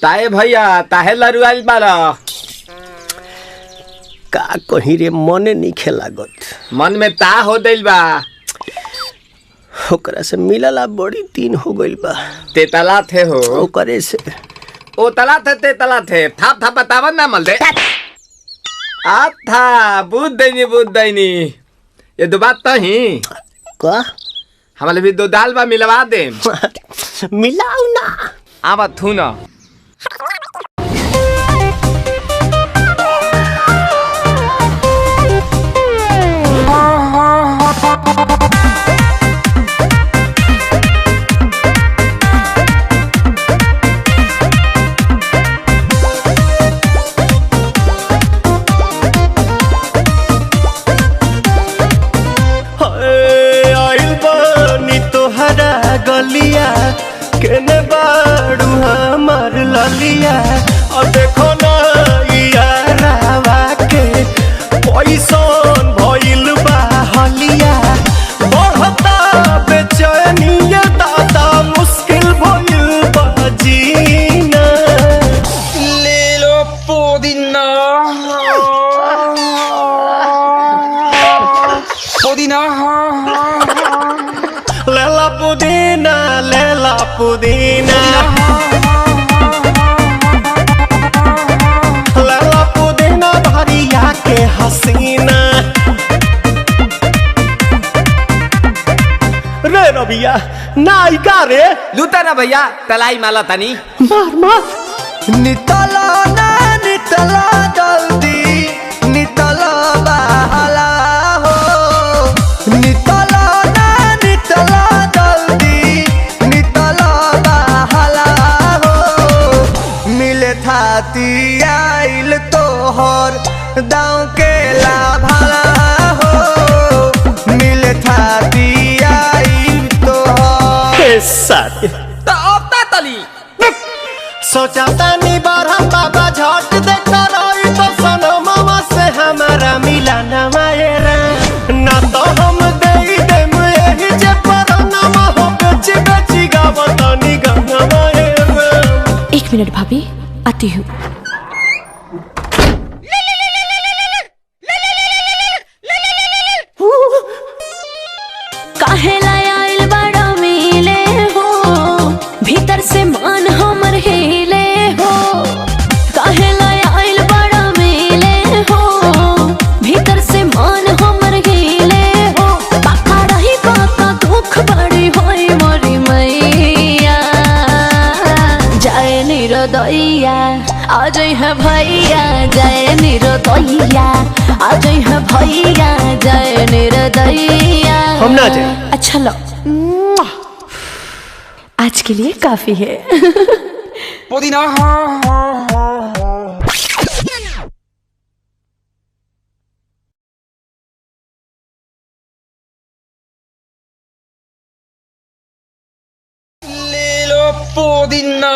ताए भैया ताहे लरुआल बारा का कहीं रे मने नहीं लागत। मन में ता हो दिल बा ओकरा से मिलला बड़ी दिन हो गइल बा। ते तला थे हो ओकरे से ओ तला थे ते तला थे थाप थाप बतावन ना मल दे आ था बुद्ध दैनी ये दो बात तो ही का हमारे भी दो दाल बा मिलवा दे मिलाऊ ना आवा थू ना गलिया केने बाड़ू हमार ललिया और देखो ना यारावा के पैसन भइल बा हलिया बढ़ता बेचैनिया दादा मुश्किल भइल बा जीना ले लो पुदीना पुदीना लेला पुदीना लेला पुदीना लेला पुदीना भरिया के हसीना रे रबिया नायिका रे लूटा ना भैया तलाई माला तनी मार मार नितला ना नितला जल्दी नितला बहला हो नितला आइल तोहर दाँव के लाभाला हो मिले थाती आइल तोहर साथ तो अब ता तली सोचा तानी बरहम बाबा झट देखता रही तो सनो मामा से हमारा मिला ना मायरा ना तो हम दे देम यही जे परनामा हो बेची बेची गावतानी गंगा मायरा। 1 मिनट भाभी आती हूँ। काहे लायल बड़ा मिले हो भीतर से मन हमर हिले हो काहे लायल बड़ा मिले हो भीतर से मन हमर हिले हो बाका रही बाका दुख बड़ी होई मोरी मैया जाए निरोदैया आज है भैया जय निरोदैया आज है भैया जय निरोदैया हम ना जाए। अच्छा लो आज के लिए काफी है पुदीना ले लो पुदीना